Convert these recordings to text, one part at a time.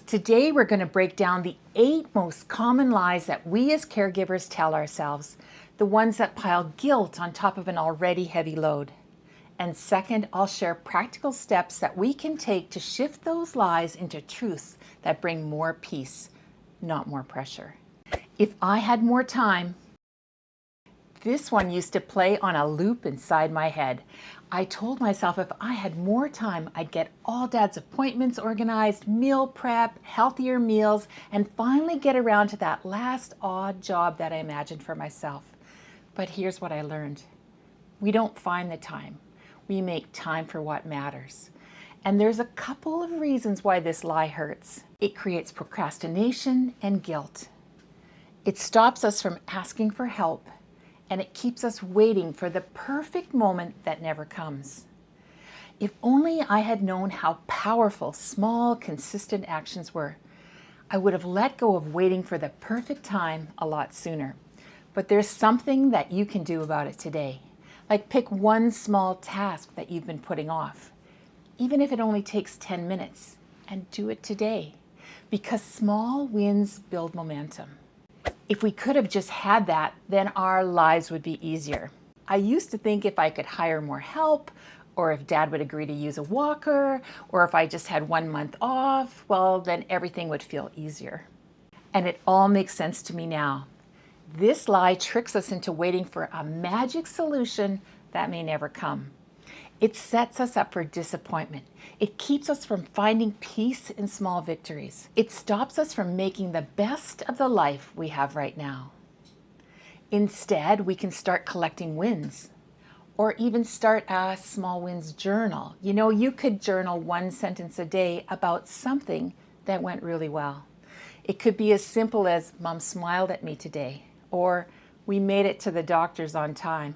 Today we're going to break down the 8 most common lies that we as caregivers tell ourselves, the ones that pile guilt on top of an already heavy load. And second, I'll share practical steps that we can take to shift those lies into truths that bring more peace, not more pressure. If I had more time, this one used to play on a loop inside my head. I told myself if I had more time, I'd get all Dad's appointments organized, meal prep, healthier meals, and finally get around to that last odd job that I imagined for myself. But here's what I learned. We don't find the time. We make time for what matters. And there's a couple of reasons why this lie hurts. It creates procrastination and guilt. It stops us from asking for help, and it keeps us waiting for the perfect moment that never comes. If only I had known how powerful small, consistent actions were, I would have let go of waiting for the perfect time a lot sooner. But there's something that you can do about it today. Like pick one small task that you've been putting off, even if it only takes 10 minutes, and do it today. Because small wins build momentum. If we could have just had that, then our lives would be easier. I used to think if I could hire more help, or if Dad would agree to use a walker, or if I just had 1 month off, well, then everything would feel easier. And it all makes sense to me now. This lie tricks us into waiting for a magic solution that may never come. It sets us up for disappointment. It keeps us from finding peace in small victories. It stops us from making the best of the life we have right now. Instead, we can start collecting wins, or even start a small wins journal. You know, you could journal 1 sentence a day about something that went really well. It could be as simple as, Mom smiled at me today, or we made it to the doctor's on time.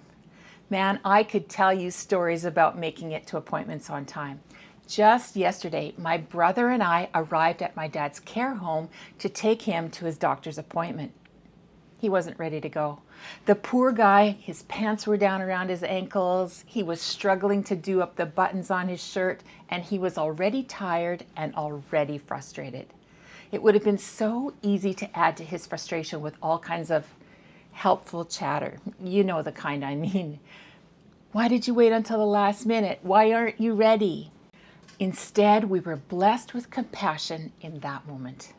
Man, I could tell you stories about making it to appointments on time. Just yesterday, my brother and I arrived at my dad's care home to take him to his doctor's appointment. He wasn't ready to go. The poor guy, his pants were down around his ankles, he was struggling to do up the buttons on his shirt, and he was already tired and already frustrated. It would have been so easy to add to his frustration with all kinds of helpful chatter. You know the kind I mean. Why did you wait until the last minute? Why aren't you ready? Instead, we were blessed with compassion in that moment.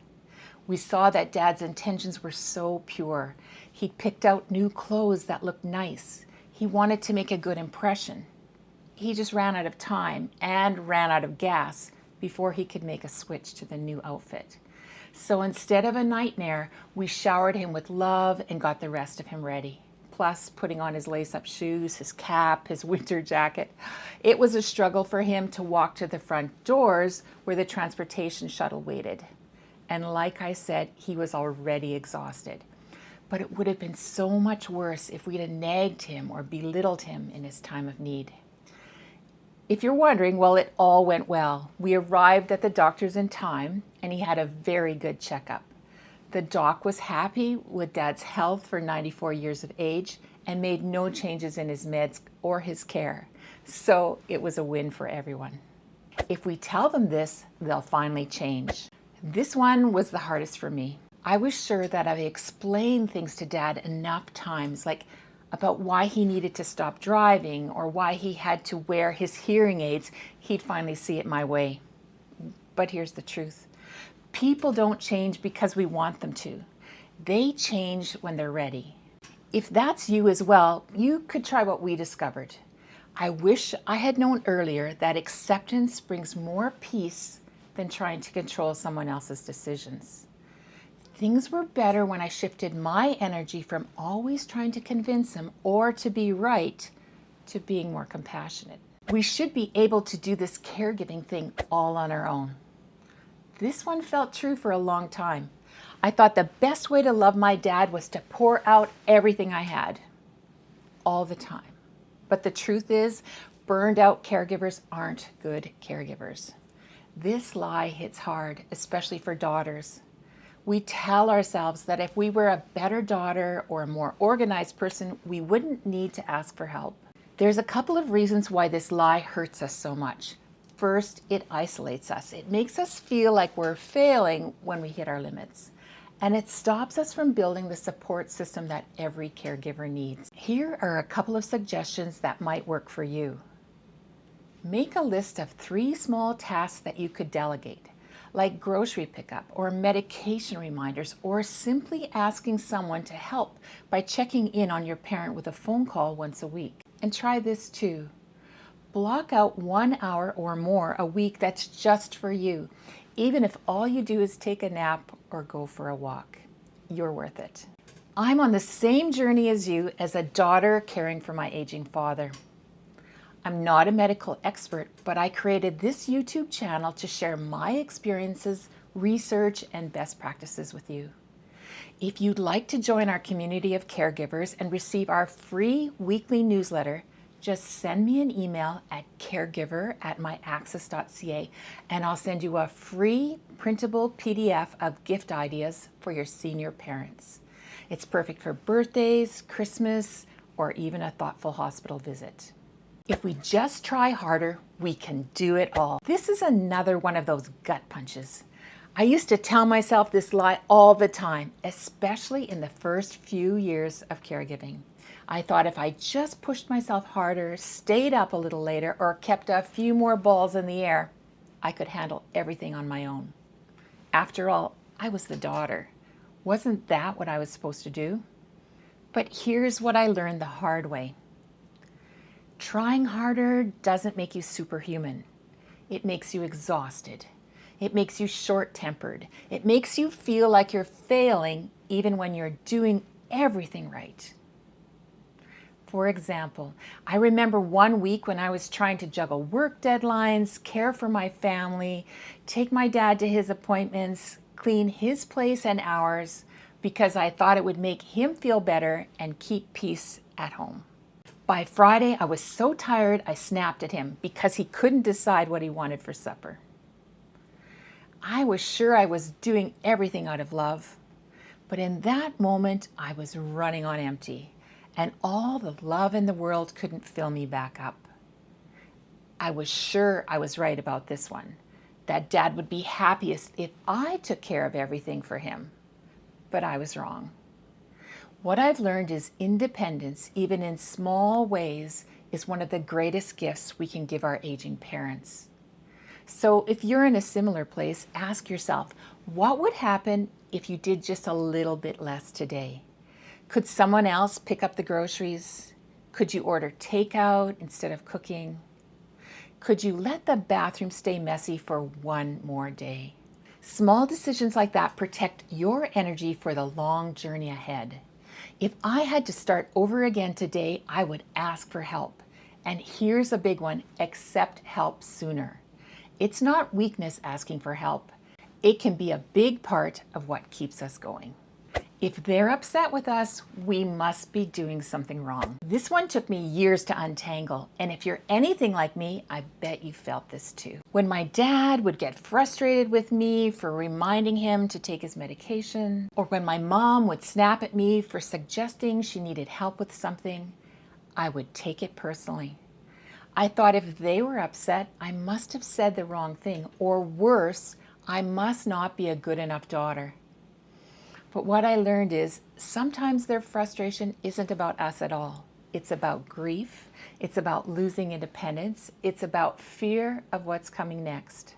We saw that Dad's intentions were so pure. He picked out new clothes that looked nice. He wanted to make a good impression. He just ran out of time and ran out of gas before he could make a switch to the new outfit. So instead of a nightmare, we showered him with love and got the rest of him ready. Plus putting on his lace-up shoes, his cap, his winter jacket. It was a struggle for him to walk to the front doors where the transportation shuttle waited. And like I said, he was already exhausted. But it would have been so much worse if we'd have nagged him or belittled him in his time of need. If you're wondering, well, it all went well. We arrived at the doctor's in time, and he had a very good checkup. The doc was happy with Dad's health for 94 years of age and made no changes in his meds or his care. So it was a win for everyone. If we tell them this, they'll finally change. This one was the hardest for me. I was sure that I explained things to Dad enough times, like about why he needed to stop driving or why he had to wear his hearing aids, he'd finally see it my way. But here's the truth. People don't change because we want them to. They change when they're ready. If that's you as well, you could try what we discovered. I wish I had known earlier that acceptance brings more peace than trying to control someone else's decisions. Things were better when I shifted my energy from always trying to convince him or to be right to being more compassionate. We should be able to do this caregiving thing all on our own. This one felt true for a long time. I thought the best way to love my dad was to pour out everything I had, all the time. But the truth is, burned out caregivers aren't good caregivers. This lie hits hard, especially for daughters. We tell ourselves that if we were a better daughter or a more organized person, we wouldn't need to ask for help. There's a couple of reasons why this lie hurts us so much. first, it isolates us. It makes us feel like we're failing when we hit our limits. And it stops us from building the support system that every caregiver needs. Here are a couple of suggestions that might work for you. Make a list of 3 small tasks that you could delegate, like grocery pickup or medication reminders, or simply asking someone to help by checking in on your parent with a phone call once a week. And try this too. Block out 1 hour or more a week that's just for you, even if all you do is take a nap or go for a walk. You're worth it. I'm on the same journey as you as a daughter caring for my aging father. I'm not a medical expert, but I created this YouTube channel to share my experiences, research, and best practices with you. If you'd like to join our community of caregivers and receive our free weekly newsletter, just send me an email at caregiver@myaccess.ca and I'll send you a free printable PDF of gift ideas for your senior parents. It's perfect for birthdays, Christmas, or even a thoughtful hospital visit. If we just try harder, we can do it all. This is another one of those gut punches. I used to tell myself this lie all the time, especially in the first few years of caregiving. I thought if I just pushed myself harder, stayed up a little later, or kept a few more balls in the air, I could handle everything on my own. After all, I was the daughter. Wasn't that what I was supposed to do? But here's what I learned the hard way. Trying harder doesn't make you superhuman. It makes you exhausted. It makes you short-tempered. It makes you feel like you're failing even when you're doing everything right. For example, I remember one week when I was trying to juggle work deadlines, care for my family, take my dad to his appointments, clean his place and ours, because I thought it would make him feel better and keep peace at home. By Friday, I was so tired I snapped at him because he couldn't decide what he wanted for supper. I was sure I was doing everything out of love, but in that moment, I was running on empty, and all the love in the world couldn't fill me back up. I was sure I was right about this one, that Dad would be happiest if I took care of everything for him, but I was wrong. What I've learned is independence, even in small ways, is one of the greatest gifts we can give our aging parents. So if you're in a similar place, ask yourself, what would happen if you did just a little bit less today? Could someone else pick up the groceries? Could you order takeout instead of cooking? Could you let the bathroom stay messy for one more day? Small decisions like that protect your energy for the long journey ahead. If I had to start over again today, I would ask for help. And here's a big one, accept help sooner. It's not weakness asking for help. It can be a big part of what keeps us going. If they're upset with us, we must be doing something wrong. This one took me years to untangle, and if you're anything like me, I bet you felt this too. When my dad would get frustrated with me for reminding him to take his medication, or when my mom would snap at me for suggesting she needed help with something, I would take it personally. I thought if they were upset, I must have said the wrong thing, or worse, I must not be a good enough daughter. But what I learned is sometimes their frustration isn't about us at all. It's about grief. It's about losing independence. It's about fear of what's coming next.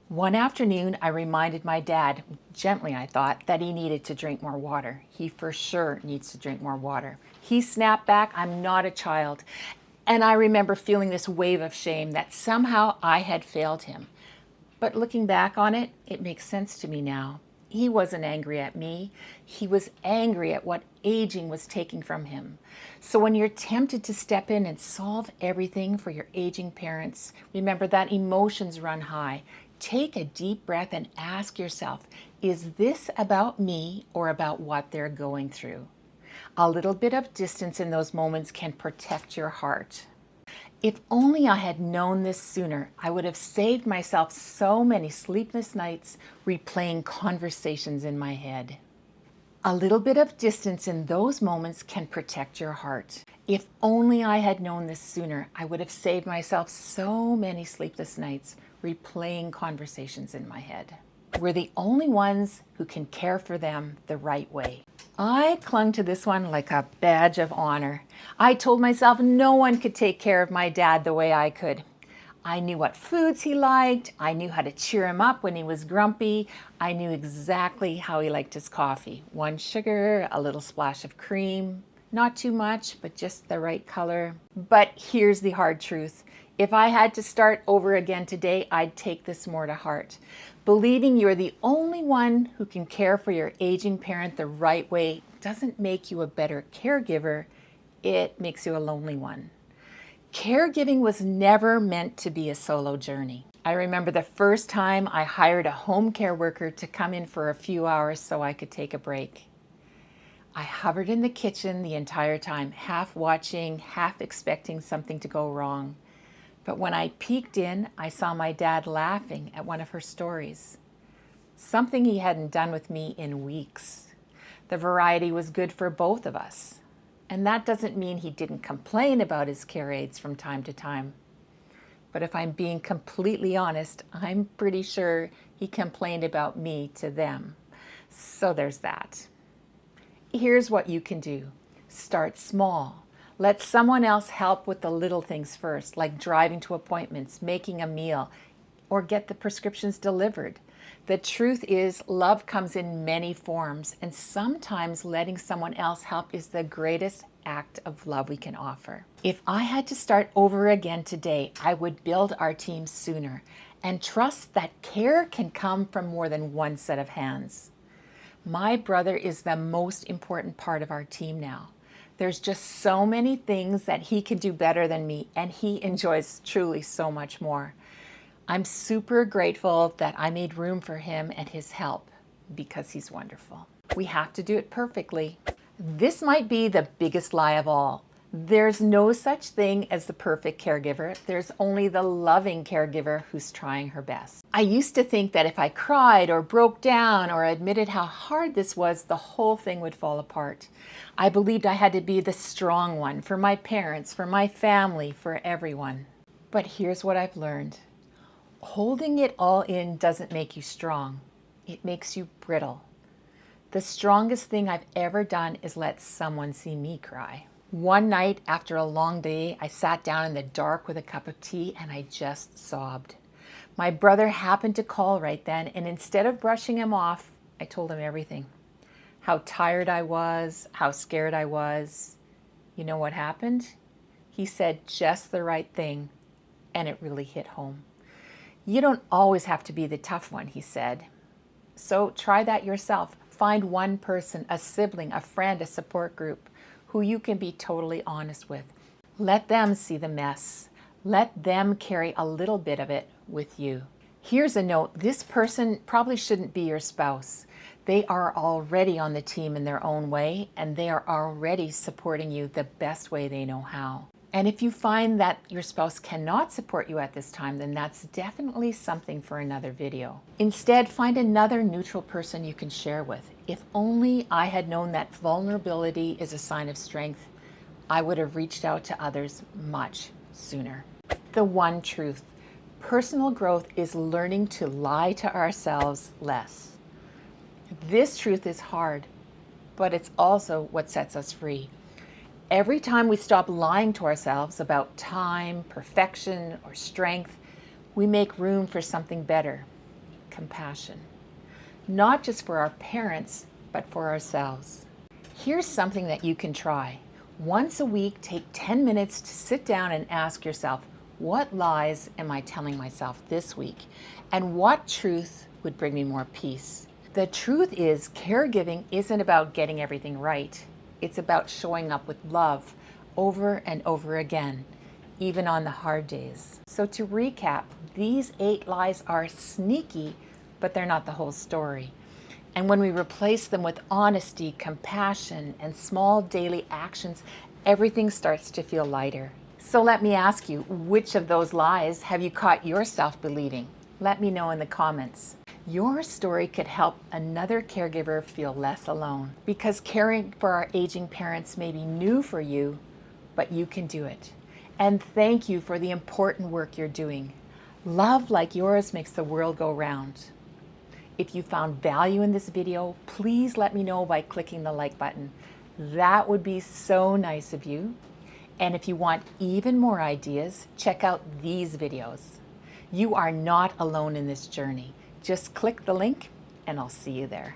One afternoon, I reminded my dad, gently I thought, that he needed to drink more water. He for sure needs to drink more water. He snapped back, I'm not a child. And I remember feeling this wave of shame that somehow I had failed him. But looking back on it, it makes sense to me now. He wasn't angry at me. He was angry at what aging was taking from him. So when you're tempted to step in and solve everything for your aging parents, remember that emotions run high. Take a deep breath and ask yourself, is this about me or about what they're going through? A little bit of distance in those moments can protect your heart. If only I had known this sooner, I would have saved myself so many sleepless nights replaying conversations in my head. A little bit of distance in those moments can protect your heart. If only I had known this sooner, I would have saved myself so many sleepless nights replaying conversations in my head. We're the only ones who can care for them the right way. I clung to this one like a badge of honor. I told myself no one could take care of my dad the way I could. I knew what foods he liked. I knew how to cheer him up when he was grumpy. I knew exactly how he liked his coffee. 1 sugar, a little splash of cream. Not too much, but just the right color. But here's the hard truth. If I had to start over again today, I'd take this more to heart. Believing you're the only one who can care for your aging parent the right way doesn't make you a better caregiver. It makes you a lonely one. Caregiving was never meant to be a solo journey. I remember the first time I hired a home care worker to come in for a few hours so I could take a break. I hovered in the kitchen the entire time, half watching, half expecting something to go wrong. But when I peeked in, I saw my dad laughing at one of her stories. Something he hadn't done with me in weeks. The variety was good for both of us. And that doesn't mean he didn't complain about his care aides from time to time. But if I'm being completely honest, I'm pretty sure he complained about me to them. So there's that. Here's what you can do. Start small. Let someone else help with the little things first, like driving to appointments, making a meal, or get the prescriptions delivered. The truth is, love comes in many forms, and sometimes letting someone else help is the greatest act of love we can offer. If I had to start over again today, I would build our team sooner and trust that care can come from more than one set of hands. My brother is the most important part of our team now. There's just so many things that he can do better than me, and he enjoys truly so much more. I'm super grateful that I made room for him and his help because he's wonderful. We have to do it perfectly. This might be the biggest lie of all. There's no such thing as the perfect caregiver. There's only the loving caregiver who's trying her best. I used to think that if I cried or broke down or admitted how hard this was, the whole thing would fall apart. I believed I had to be the strong one for my parents, for my family, for everyone. But here's what I've learned. Holding it all in doesn't make you strong. It makes you brittle. The strongest thing I've ever done is let someone see me cry. One night after a long day, I sat down in the dark with a cup of tea and I just sobbed. My brother happened to call right then, and instead of brushing him off, I told him everything. How tired I was, how scared I was. You know what happened? He said just the right thing, and it really hit home. You don't always have to be the tough one, he said. So try that yourself. Find one person, a sibling, a friend, a support group, who you can be totally honest with. Let them see the mess. Let them carry a little bit of it with you. Here's a note. This person probably shouldn't be your spouse. They are already on the team in their own way, and they are already supporting you the best way they know how. And if you find that your spouse cannot support you at this time, then that's definitely something for another video. Instead, find another neutral person you can share with. If only I had known that vulnerability is a sign of strength, I would have reached out to others much sooner. The one truth. Personal growth is learning to lie to ourselves less. This truth is hard, but it's also what sets us free. Every time we stop lying to ourselves about time, perfection, or strength, we make room for something better, compassion. Not just for our parents, but for ourselves. Here's something that you can try. Once a week, take 10 minutes to sit down and ask yourself, what lies am I telling myself this week? And what truth would bring me more peace? The truth is, caregiving isn't about getting everything right. It's about showing up with love over and over again, even on the hard days. So to recap, these 8 lies are sneaky, but they're not the whole story. And when we replace them with honesty, compassion, and small daily actions, everything starts to feel lighter. So let me ask you, which of those lies have you caught yourself believing? Let me know in the comments. Your story could help another caregiver feel less alone, because caring for our aging parents may be new for you, but you can do it. And thank you for the important work you're doing. Love like yours makes the world go round. If you found value in this video, please let me know by clicking the like button. That would be so nice of you. And if you want even more ideas, check out these videos. You are not alone in this journey. Just click the link and I'll see you there.